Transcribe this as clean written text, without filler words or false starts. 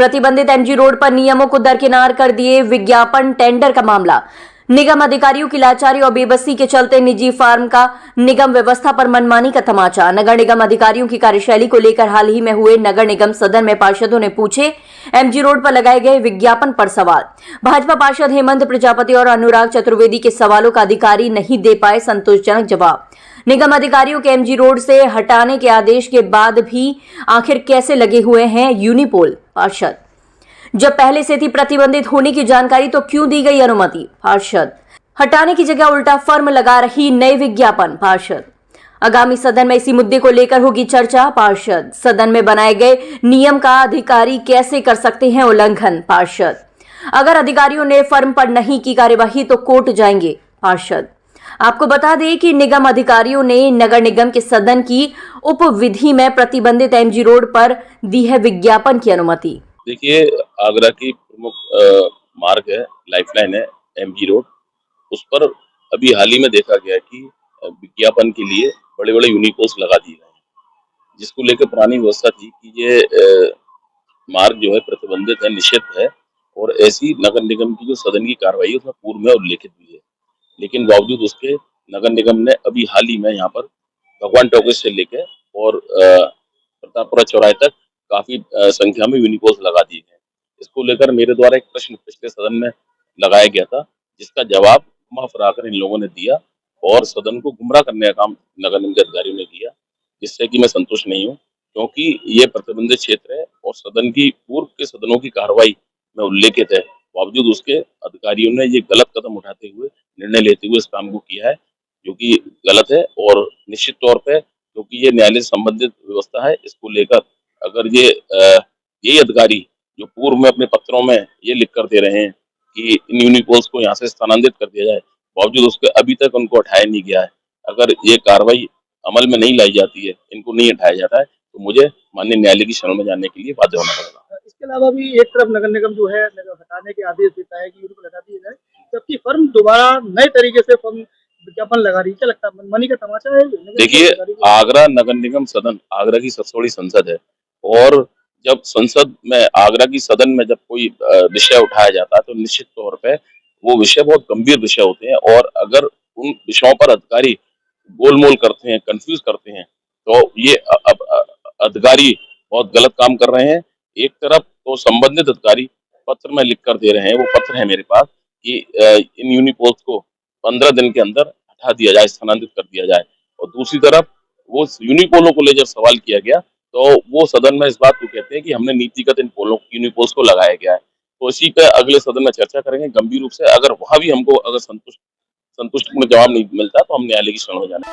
प्रतिबंधित MG road पर नियमों को दरकिनार कर दिए विज्ञापन टेंडर का मामला। निगम अधिकारियों की लाचारी और बेबसी के चलते निजी फार्म का निगम व्यवस्था पर मनमानी का तमाचा। नगर निगम अधिकारियों की कार्यशैली को लेकर हाल ही में हुए नगर निगम सदन में पार्षदों ने पूछे एमजी रोड पर लगाए गए विज्ञापन पर सवाल। भाजपा पार्षद हेमंत प्रजापति और अनुराग चतुर्वेदी के सवालों का अधिकारी नहीं दे पाए संतोषजनक जवाब। निगम अधिकारियों के एमजी रोड से हटाने के आदेश के बाद भी आखिर कैसे लगे हुए हैं यूनिपोल? पार्षद, जब पहले से थी प्रतिबंधित होने की जानकारी तो क्यों दी गई अनुमति? पार्षद, हटाने की जगह उल्टा फर्म लगा रही नए विज्ञापन। पार्षद, आगामी सदन में इसी मुद्दे को लेकर होगी चर्चा। पार्षद, सदन में बनाए गए नियम का अधिकारी कैसे कर सकते हैं उल्लंघन? पार्षद, अगर अधिकारियों ने फर्म पर नहीं की कार्यवाही तो कोर्ट जाएंगे। पार्षद, आपको बता दें कि निगम अधिकारियों ने नगर निगम के सदन की उपविधि में प्रतिबंधित एमजी रोड पर दी है विज्ञापन की अनुमति। देखिए, आगरा की प्रमुख मार्ग है, लाइफलाइन है एमजी रोड। उस पर अभी हाल ही में देखा गया कि विज्ञापन के लिए बड़े बड़े यूनिपोस्ट लगा दिए गए हैं, जिसको लेकर पुरानी व्यवस्था थी कि ये मार्ग जो है प्रतिबंधित है, निषिद्ध है और ऐसी नगर निगम की जो सदन की कार्रवाई है उसमें पूर्व में उल्लेखित भी है। लेकिन बावजूद उसके नगर निगम ने अभी हाल ही में यहाँ पर भगवान टॉकीज से लेकर और प्रतापपुरा चौराहे तक काफी संख्या में यूनिपोस्ट लगा दिए गए। इसको लेकर मेरे द्वारा एक प्रश्न पिछले सदन में लगाया गया था, जिसका जवाब घुमा फिरा कर इन लोगों ने दिया और सदन को गुमराह करने का काम नगर निगम के अधिकारियों ने किया, जिससे कि मैं संतुष्ट नहीं हूँ, क्योंकि ये प्रतिबंधित क्षेत्र है और सदन की पूर्व के सदनों की कार्रवाई में उल्लेखित है। बावजूद उसके अधिकारियों ने ये गलत कदम उठाते हुए, निर्णय लेते हुए इस काम को किया है, जो कि गलत है। और निश्चित तौर पे क्योंकि ये न्यायालय से संबंधित व्यवस्था है, इसको लेकर अगर यही अधिकारी जो पूर्व में अपने पत्रों में ये लिख कर दे रहे हैं कि इन यूनिपोल्स को यहाँ से स्थानांतरित कर दिया जाए, बावजूद उसके अभी तक उनको हटाया नहीं गया है, अगर ये कार्रवाई अमल में नहीं लाई जाती है, इनको नहीं हटाया जाता है, तो मुझे माननीय न्यायालय की शरण में जाने के लिए बाध्य होना पड़ेगा। इसके अलावा भी एक तरफ नगर निगम जो है हटाने के आदेश देता है कि यूनिपोल हटा दिए जाए, जबकि फर्म दोबारा नए तरीके से फर्म विज्ञापन लगा रही है। क्या लगता है, मनमानी का तमाचा है? देखिए, आगरा नगर निगम सदन आगरा की सबसे बड़ी संसद है और जब संसद में आगरा की सदन में जब कोई विषय उठाया जाता है तो निश्चित तौर पे वो विषय बहुत गंभीर विषय होते हैं और अगर उन विषयों पर अधिकारी गोलमोल करते हैं, कंफ्यूज करते हैं, तो ये अधिकारी बहुत गलत काम कर रहे हैं। एक तरफ तो संबंधित अधिकारी पत्र में लिख कर दे रहे हैं, वो पत्र है मेरे पास, कि इन यूनिपोस्ट को 15 दिन के अंदर हटा दिया जाए, स्थानांतरित कर दिया जाए, और दूसरी तरफ वो यूनिपोलों को ले जब सवाल किया गया तो वो सदन में इस बात को कहते हैं कि हमने नीतिगत इन यूनिपोस्ट को लगाया गया है। तो इसी का अगले सदन में चर्चा करेंगे गंभीर रूप से। अगर वहां भी हमको अगर संतुष्ट जवाब नहीं मिलता तो हम न्यायालय की शरण में जाना।